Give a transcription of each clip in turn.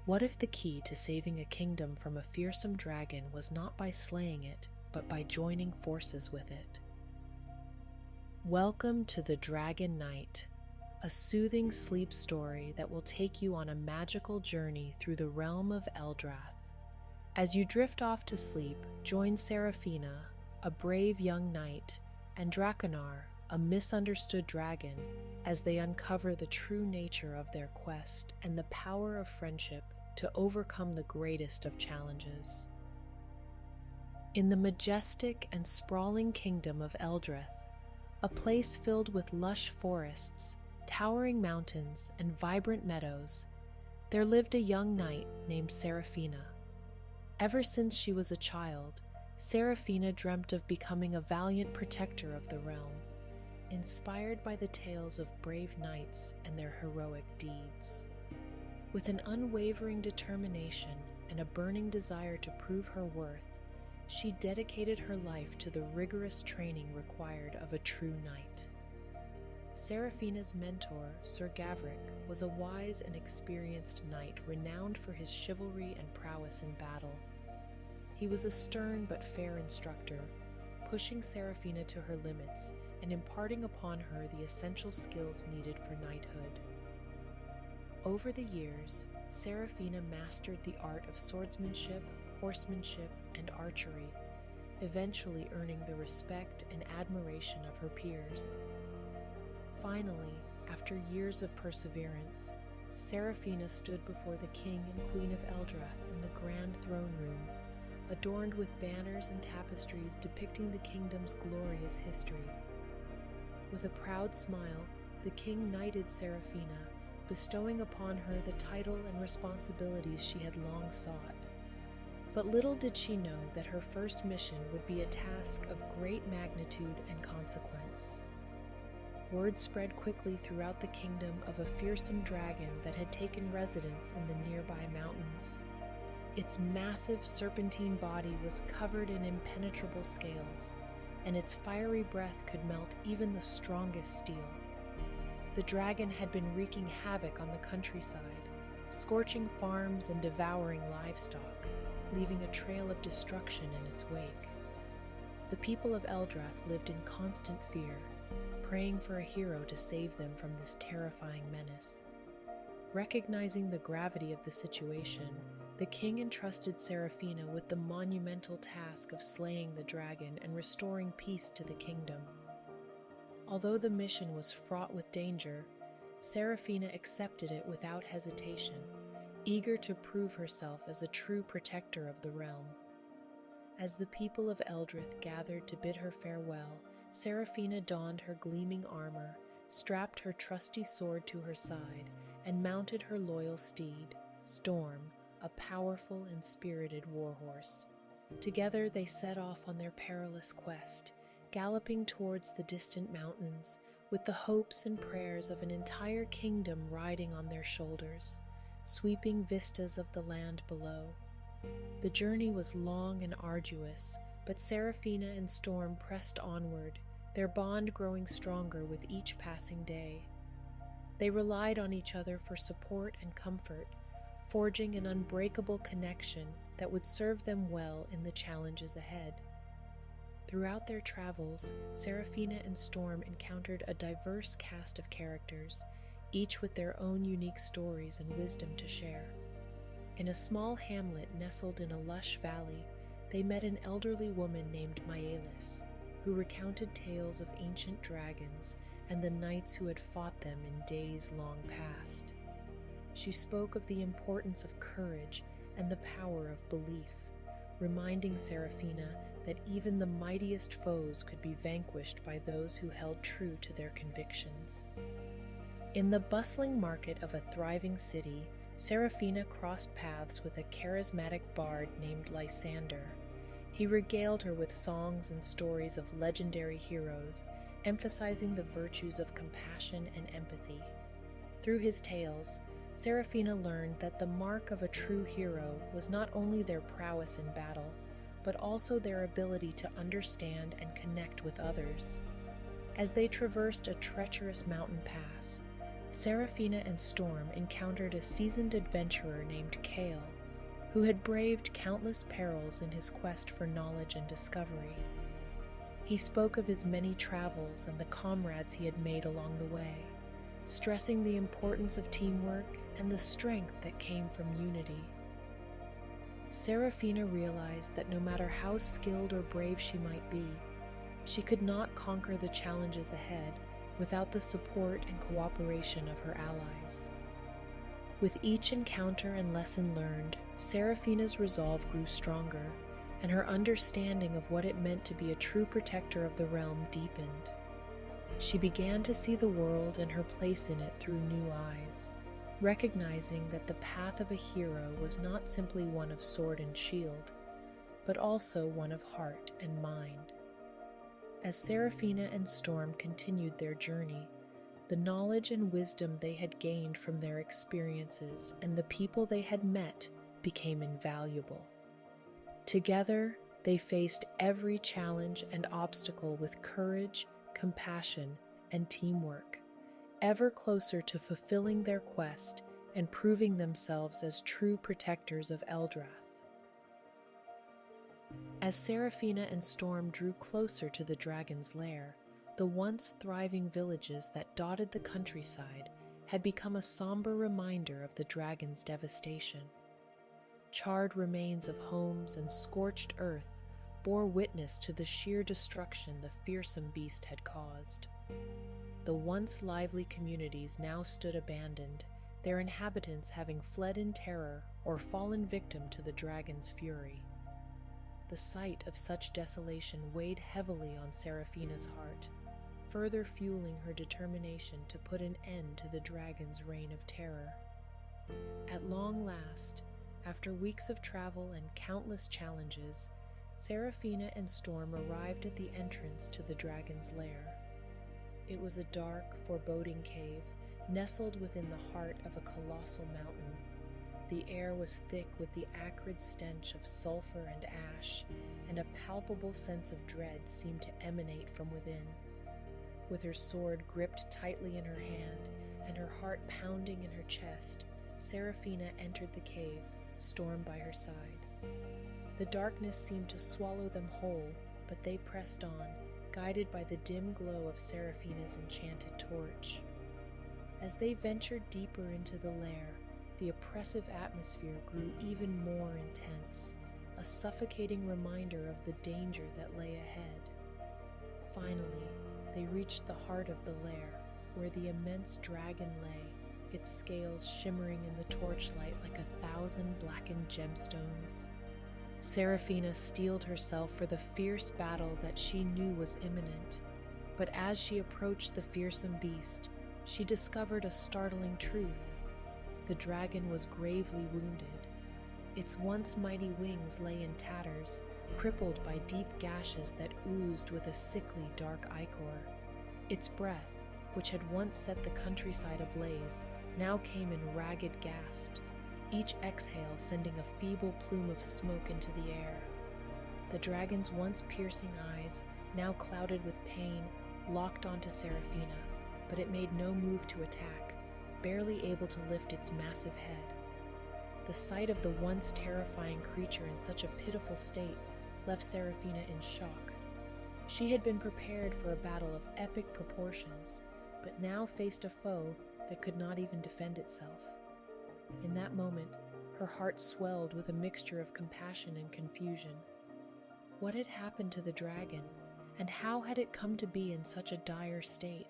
What if the key to saving a kingdom from a fearsome dragon was not by slaying it, but by joining forces with it? Welcome to the Dragon Night, a soothing sleep story that will take you on a magical journey through the realm of Eldrath. As you drift off to sleep, join Seraphina, a brave young knight, and Drakonar, a misunderstood dragon, as they uncover the true nature of their quest and the power of friendship to overcome the greatest of challenges. In the majestic and sprawling kingdom of Eldrath, a place filled with lush forests, towering mountains, and vibrant meadows, there lived a young knight named Seraphina. Ever since she was a child, Seraphina dreamt of becoming a valiant protector of the realm, inspired by the tales of brave knights and their heroic deeds. With an unwavering determination and a burning desire to prove her worth, she dedicated her life to the rigorous training required of a true knight. Seraphina's mentor, Sir Gavric, was a wise and experienced knight renowned for his chivalry and prowess in battle. He was a stern but fair instructor, pushing Seraphina to her limits and imparting upon her the essential skills needed for knighthood. Over the years, Seraphina mastered the art of swordsmanship, horsemanship, and archery, eventually earning the respect and admiration of her peers. Finally, after years of perseverance, Seraphina stood before the king and queen of Eldrath in the grand throne room, adorned with banners and tapestries depicting the kingdom's glorious history. With a proud smile, the king knighted Seraphina, bestowing upon her the title and responsibilities she had long sought. But little did she know that her first mission would be a task of great magnitude and consequence. Word spread quickly throughout the kingdom of a fearsome dragon that had taken residence in the nearby mountains. Its massive serpentine body was covered in impenetrable scales, and its fiery breath could melt even the strongest steel. The dragon had been wreaking havoc on the countryside, scorching farms and devouring livestock, leaving a trail of destruction in its wake. The people of Eldrath lived in constant fear, praying for a hero to save them from this terrifying menace. Recognizing the gravity of the situation, the king entrusted Seraphina with the monumental task of slaying the dragon and restoring peace to the kingdom. Although the mission was fraught with danger, Seraphina accepted it without hesitation, eager to prove herself as a true protector of the realm. As the people of Eldrath gathered to bid her farewell, Seraphina donned her gleaming armor, strapped her trusty sword to her side, and mounted her loyal steed, Storm, a powerful and spirited warhorse. Together they set off on their perilous quest, galloping towards the distant mountains, with the hopes and prayers of an entire kingdom riding on their shoulders, sweeping vistas of the land below. The journey was long and arduous, but Seraphina and Storm pressed onward, their bond growing stronger with each passing day. They relied on each other for support and comfort, forging an unbreakable connection that would serve them well in the challenges ahead. Throughout their travels, Seraphina and Storm encountered a diverse cast of characters, each with their own unique stories and wisdom to share. In a small hamlet nestled in a lush valley, they met an elderly woman named Maelis, who recounted tales of ancient dragons and the knights who had fought them in days long past. She spoke of the importance of courage and the power of belief, reminding Seraphina that even the mightiest foes could be vanquished by those who held true to their convictions. In the bustling market of a thriving city, Seraphina crossed paths with a charismatic bard named Lysander. He regaled her with songs and stories of legendary heroes, emphasizing the virtues of compassion and empathy. Through his tales, Seraphina learned that the mark of a true hero was not only their prowess in battle, but also their ability to understand and connect with others. As they traversed a treacherous mountain pass, Seraphina and Storm encountered a seasoned adventurer named Kale, who had braved countless perils in his quest for knowledge and discovery. He spoke of his many travels and the comrades he had made along the way, stressing the importance of teamwork and the strength that came from unity. Seraphina realized that no matter how skilled or brave she might be, she could not conquer the challenges ahead without the support and cooperation of her allies. With each encounter and lesson learned, Seraphina's resolve grew stronger, and her understanding of what it meant to be a true protector of the realm deepened. She began to see the world and her place in it through new eyes, recognizing that the path of a hero was not simply one of sword and shield, but also one of heart and mind. As Seraphina and Storm continued their journey, the knowledge and wisdom they had gained from their experiences and the people they had met became invaluable. Together, they faced every challenge and obstacle with courage, compassion, and teamwork, ever closer to fulfilling their quest and proving themselves as true protectors of Eldrath. As Seraphina and Storm drew closer to the dragon's lair, the once thriving villages that dotted the countryside had become a somber reminder of the dragon's devastation. Charred remains of homes and scorched earth bore witness to the sheer destruction the fearsome beast had caused. The once lively communities now stood abandoned, their inhabitants having fled in terror or fallen victim to the dragon's fury. The sight of such desolation weighed heavily on Seraphina's heart, further fueling her determination to put an end to the dragon's reign of terror. At long last, after weeks of travel and countless challenges, Seraphina and Storm arrived at the entrance to the dragon's lair. It was a dark, foreboding cave, nestled within the heart of a colossal mountain. The air was thick with the acrid stench of sulfur and ash, and a palpable sense of dread seemed to emanate from within. With her sword gripped tightly in her hand and her heart pounding in her chest, Seraphina entered the cave, Storm by her side. The darkness seemed to swallow them whole, but they pressed on, guided by the dim glow of Seraphina's enchanted torch. As they ventured deeper into the lair, the oppressive atmosphere grew even more intense, a suffocating reminder of the danger that lay ahead. Finally, they reached the heart of the lair, where the immense dragon lay, its scales shimmering in the torchlight like 1,000 blackened gemstones. Seraphina steeled herself for the fierce battle that she knew was imminent, but as she approached the fearsome beast, she discovered a startling truth. The dragon was gravely wounded. Its once mighty wings lay in tatters, crippled by deep gashes that oozed with a sickly dark ichor. Its breath, which had once set the countryside ablaze, now came in ragged gasps, each exhale sending a feeble plume of smoke into the air. The dragon's once piercing eyes, now clouded with pain, locked onto Seraphina, but it made no move to attack, barely able to lift its massive head. The sight of the once terrifying creature in such a pitiful state left Seraphina in shock. She had been prepared for a battle of epic proportions, but now faced a foe that could not even defend itself. In that moment, her heart swelled with a mixture of compassion and confusion. What had happened to the dragon, and how had it come to be in such a dire state?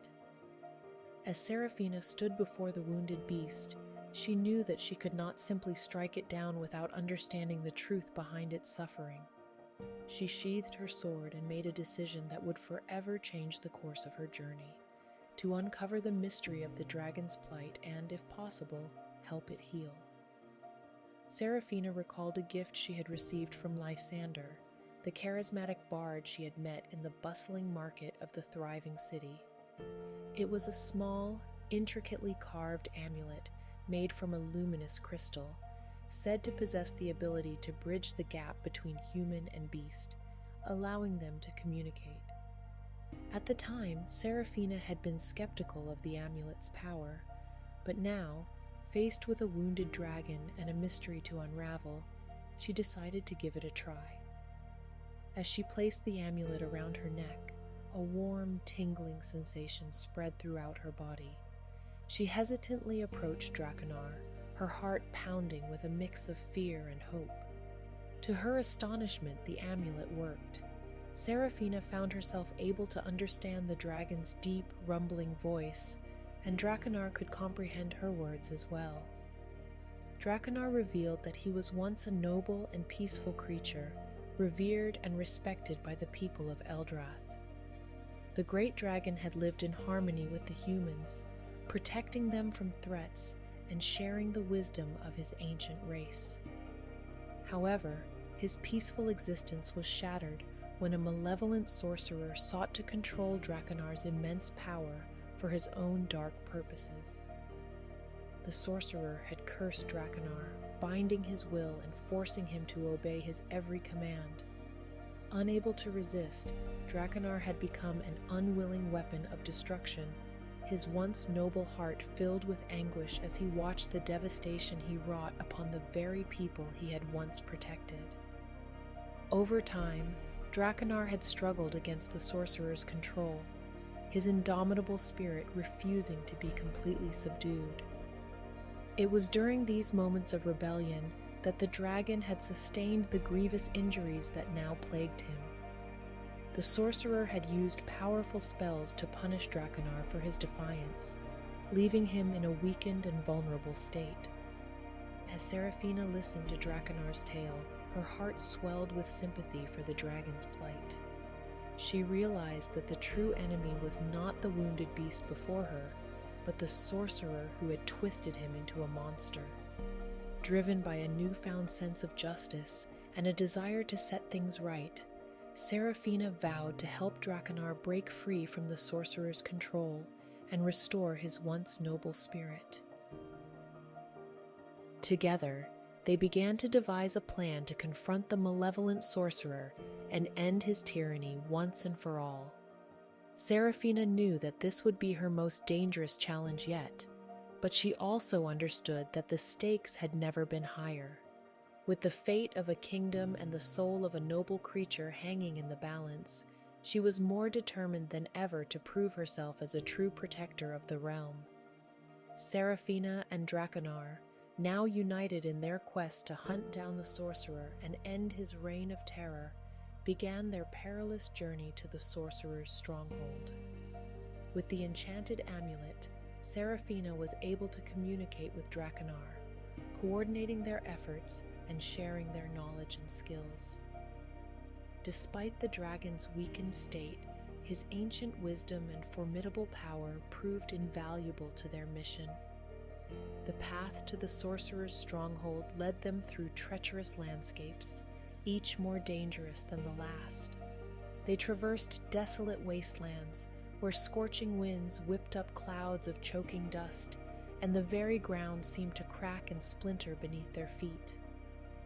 As Seraphina stood before the wounded beast, she knew that she could not simply strike it down without understanding the truth behind its suffering. She sheathed her sword and made a decision that would forever change the course of her journey, to uncover the mystery of the dragon's plight and, if possible, help it heal. Seraphina recalled a gift she had received from Lysander, the charismatic bard she had met in the bustling market of the thriving city. It was a small, intricately carved amulet made from a luminous crystal, said to possess the ability to bridge the gap between human and beast, allowing them to communicate. At the time, Seraphina had been skeptical of the amulet's power, But now, faced with a wounded dragon and a mystery to unravel, she decided to give it a try. As she placed the amulet around her neck, a warm, tingling sensation spread throughout her body. She hesitantly approached Drakonar, her heart pounding with a mix of fear and hope. To her astonishment, the amulet worked. Seraphina found herself able to understand the dragon's deep, rumbling voice, and Drakonar could comprehend her words as well. Drakonar revealed that he was once a noble and peaceful creature, revered and respected by the people of Eldrath. The great dragon had lived in harmony with the humans, protecting them from threats and sharing the wisdom of his ancient race. However, his peaceful existence was shattered when a malevolent sorcerer sought to control Drakonar's immense power for his own dark purposes. The sorcerer had cursed Drakonar, binding his will and forcing him to obey his every command. Unable to resist, Drakonar had become an unwilling weapon of destruction, his once noble heart filled with anguish as he watched the devastation he wrought upon the very people he had once protected. Over time, Drakonar had struggled against the sorcerer's control, his indomitable spirit refusing to be completely subdued. It was during these moments of rebellion that the dragon had sustained the grievous injuries that now plagued him. The sorcerer had used powerful spells to punish Drakonar for his defiance, leaving him in a weakened and vulnerable state. As Seraphina listened to Drakonar's tale, her heart swelled with sympathy for the dragon's plight. She realized that the true enemy was not the wounded beast before her, but the sorcerer who had twisted him into a monster. Driven by a newfound sense of justice and a desire to set things right, Seraphina vowed to help Drakonar break free from the sorcerer's control and restore his once noble spirit. Together, they began to devise a plan to confront the malevolent sorcerer and end his tyranny once and for all. Seraphina knew that this would be her most dangerous challenge yet, but she also understood that the stakes had never been higher. With the fate of a kingdom and the soul of a noble creature hanging in the balance, she was more determined than ever to prove herself as a true protector of the realm. Seraphina and Drakonar, now united in their quest to hunt down the sorcerer and end his reign of terror, began their perilous journey to the sorcerer's stronghold. With the enchanted amulet, Seraphina was able to communicate with Drakonar, coordinating their efforts and sharing their knowledge and skills. Despite the dragon's weakened state, his ancient wisdom and formidable power proved invaluable to their mission. The path to the sorcerer's stronghold led them through treacherous landscapes, each more dangerous than the last. They traversed desolate wastelands, where scorching winds whipped up clouds of choking dust, and the very ground seemed to crack and splinter beneath their feet.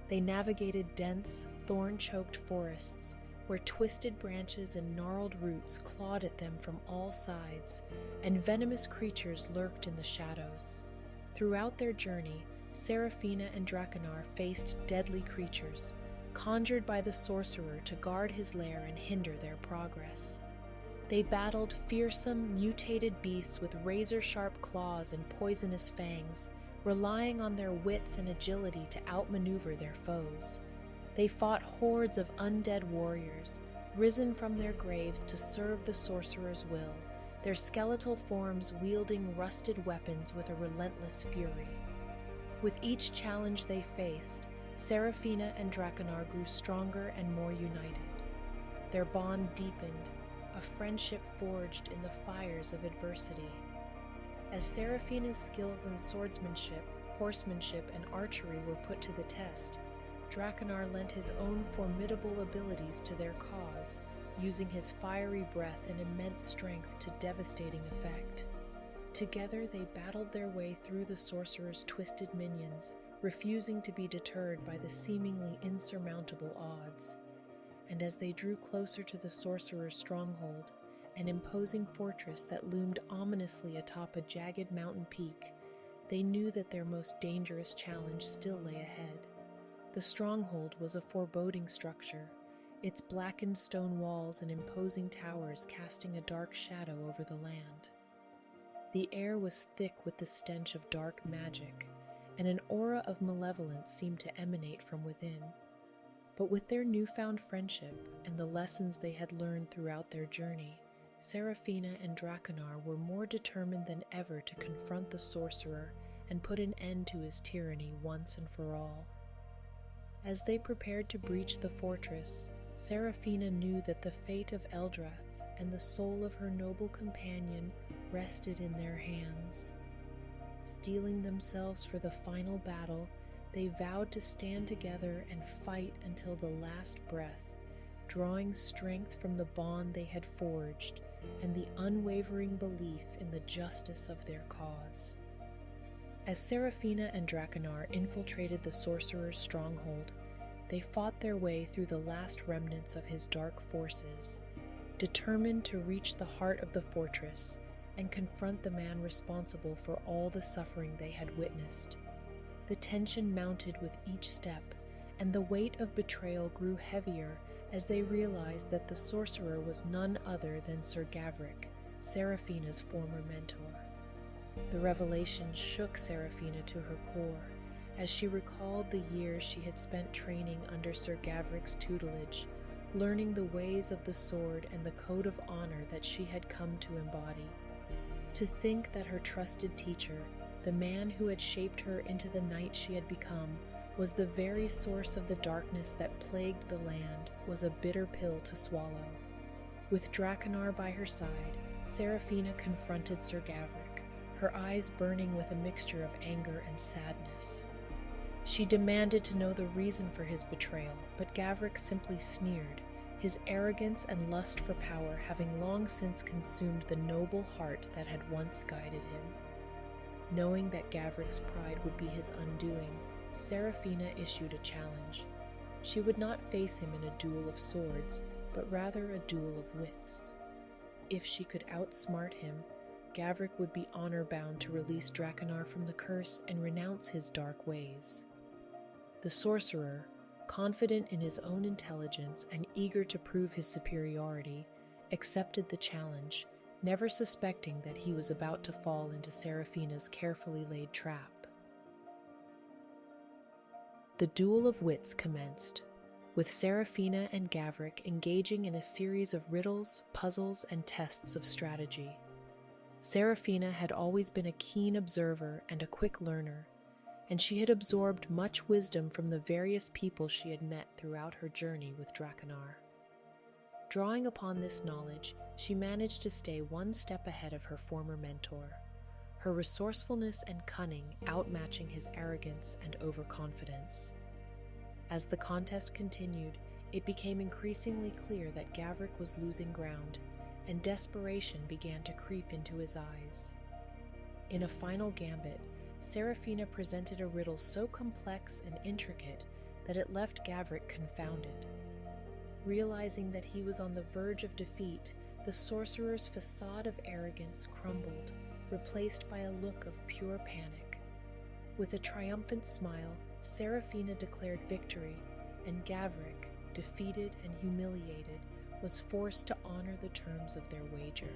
They navigated dense, thorn-choked forests, where twisted branches and gnarled roots clawed at them from all sides, and venomous creatures lurked in the shadows. Throughout their journey, Seraphina and Drakonar faced deadly creatures, conjured by the sorcerer to guard his lair and hinder their progress. They battled fearsome, mutated beasts with razor-sharp claws and poisonous fangs, relying on their wits and agility to outmaneuver their foes. They fought hordes of undead warriors, risen from their graves to serve the sorcerer's will, their skeletal forms wielding rusted weapons with a relentless fury. With each challenge they faced, Seraphina and Drakonar grew stronger and more united. Their bond deepened, a friendship forged in the fires of adversity. As Seraphina's skills in swordsmanship, horsemanship, and archery were put to the test, Drakonar lent his own formidable abilities to their cause, using his fiery breath and immense strength to devastating effect. Together they battled their way through the sorcerer's twisted minions, refusing to be deterred by the seemingly insurmountable odds. And as they drew closer to the sorcerer's stronghold, an imposing fortress that loomed ominously atop a jagged mountain peak, they knew that their most dangerous challenge still lay ahead. The stronghold was a foreboding structure, its blackened stone walls and imposing towers casting a dark shadow over the land. The air was thick with the stench of dark magic, and an aura of malevolence seemed to emanate from within. But with their newfound friendship and the lessons they had learned throughout their journey, Seraphina and Drakonar were more determined than ever to confront the sorcerer and put an end to his tyranny once and for all. As they prepared to breach the fortress, Seraphina knew that the fate of Eldrath and the soul of her noble companion rested in their hands. Steeling themselves for the final battle, they vowed to stand together and fight until the last breath, drawing strength from the bond they had forged and the unwavering belief in the justice of their cause. As Seraphina and Drakonar infiltrated the sorcerer's stronghold, they fought their way through the last remnants of his dark forces, determined to reach the heart of the fortress and confront the man responsible for all the suffering they had witnessed. The tension mounted with each step, and the weight of betrayal grew heavier as they realized that the sorcerer was none other than Sir Gavric, Seraphina's former mentor. The revelation shook Seraphina to her core as she recalled the years she had spent training under Sir Gavric's tutelage, learning the ways of the sword and the code of honor that she had come to embody. To think that her trusted teacher, the man who had shaped her into the knight she had become, was the very source of the darkness that plagued the land was a bitter pill to swallow. With Drakonar by her side, Seraphina confronted Sir Gavric, her eyes burning with a mixture of anger and sadness. She demanded to know the reason for his betrayal, but Gavric simply sneered, his arrogance and lust for power having long since consumed the noble heart that had once guided him. Knowing that Gavric's pride would be his undoing, Seraphina issued a challenge. She would not face him in a duel of swords, but rather a duel of wits. If she could outsmart him, Gavric would be honor-bound to release Drakonar from the curse and renounce his dark ways. The sorcerer, confident in his own intelligence and eager to prove his superiority, accepted the challenge, never suspecting that he was about to fall into Seraphina's carefully laid trap. The duel of wits commenced, with Seraphina and Gavric engaging in a series of riddles, puzzles, and tests of strategy. Seraphina had always been a keen observer and a quick learner, and she had absorbed much wisdom from the various people she had met throughout her journey with Drakonar. Drawing upon this knowledge, she managed to stay one step ahead of her former mentor, her resourcefulness and cunning outmatching his arrogance and overconfidence. As the contest continued, it became increasingly clear that Gavric was losing ground, and desperation began to creep into his eyes. In a final gambit, Seraphina presented a riddle so complex and intricate that it left Gavric confounded. Realizing that he was on the verge of defeat, the sorcerer's facade of arrogance crumbled, replaced by a look of pure panic. With a triumphant smile, Seraphina declared victory, and Gavric, defeated and humiliated, was forced to honor the terms of their wager.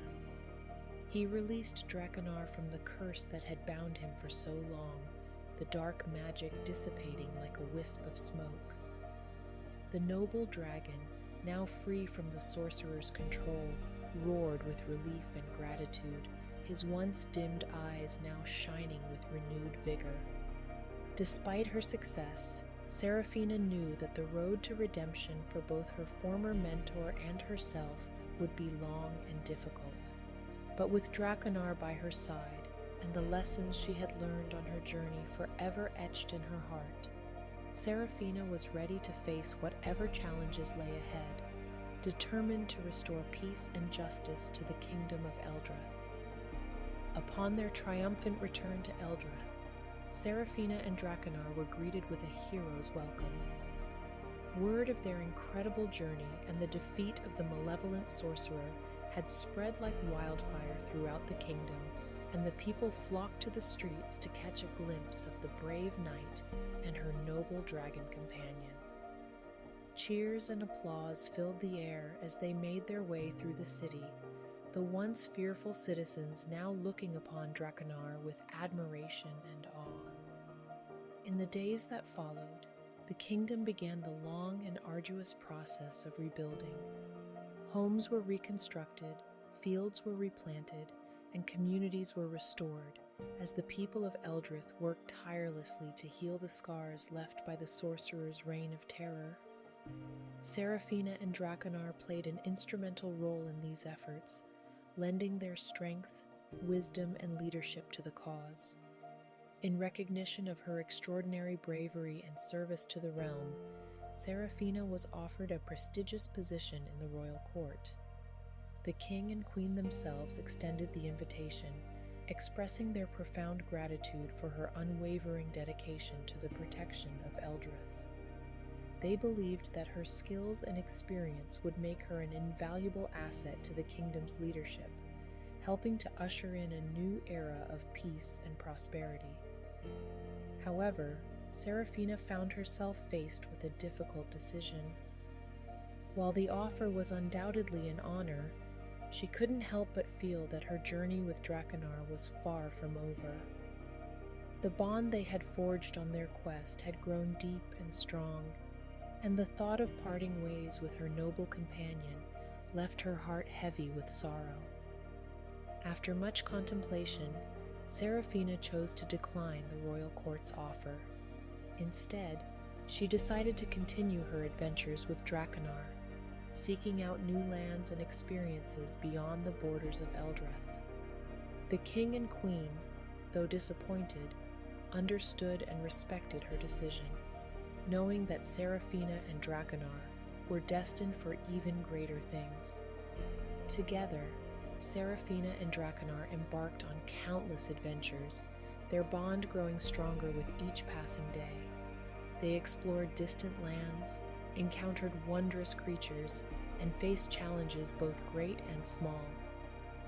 He released Drakonar from the curse that had bound him for so long, the dark magic dissipating like a wisp of smoke. The noble dragon, now free from the sorcerer's control, roared with relief and gratitude, his once dimmed eyes now shining with renewed vigor. Despite her success, Seraphina knew that the road to redemption for both her former mentor and herself would be long and difficult. But with Drakonar by her side, and the lessons she had learned on her journey forever etched in her heart, Seraphina was ready to face whatever challenges lay ahead, determined to restore peace and justice to the kingdom of Eldrath. Upon their triumphant return to Eldrath, Seraphina and Drakonar were greeted with a hero's welcome. Word of their incredible journey and the defeat of the malevolent sorcerer had spread like wildfire throughout the kingdom, and the people flocked to the streets to catch a glimpse of the brave knight and her noble dragon companion. Cheers and applause filled the air as they made their way through the city, the once fearful citizens now looking upon Drakonar with admiration and awe. In the days that followed, the kingdom began the long and arduous process of rebuilding. Homes were reconstructed, fields were replanted, and communities were restored as the people of Eldrath worked tirelessly to heal the scars left by the sorcerer's reign of terror. Seraphina and Drakonar played an instrumental role in these efforts, lending their strength, wisdom, and leadership to the cause. In recognition of her extraordinary bravery and service to the realm, Seraphina was offered a prestigious position in the royal court. The king and queen themselves extended the invitation, expressing their profound gratitude for her unwavering dedication to the protection of Eldrath. They believed that her skills and experience would make her an invaluable asset to the kingdom's leadership, helping to usher in a new era of peace and prosperity. However, Seraphina found herself faced with a difficult decision. While the offer was undoubtedly an honor, she couldn't help but feel that her journey with Drakonar was far from over. The bond they had forged on their quest had grown deep and strong, and the thought of parting ways with her noble companion left her heart heavy with sorrow. After much contemplation, Seraphina chose to decline the royal court's offer. Instead, she decided to continue her adventures with Drakonar, seeking out new lands and experiences beyond the borders of Eldrath. The king and queen, though disappointed, understood and respected her decision, knowing that Seraphina and Drakonar were destined for even greater things. Together, Seraphina and Drakonar embarked on countless adventures, their bond growing stronger with each passing day. They explored distant lands, encountered wondrous creatures, and faced challenges both great and small.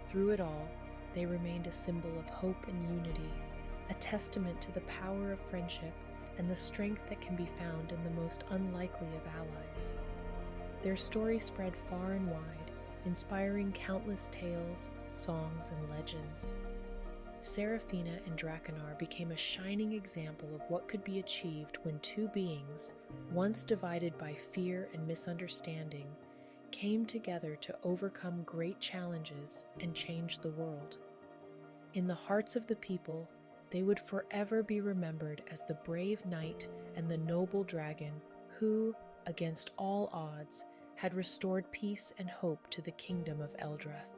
Through it all, they remained a symbol of hope and unity, a testament to the power of friendship and the strength that can be found in the most unlikely of allies. Their story spread far and wide, inspiring countless tales, songs, and legends. Seraphina and Drakonar became a shining example of what could be achieved when two beings, once divided by fear and misunderstanding, came together to overcome great challenges and change the world. In the hearts of the people, they would forever be remembered as the brave knight and the noble dragon who, against all odds, had restored peace and hope to the kingdom of Eldrath.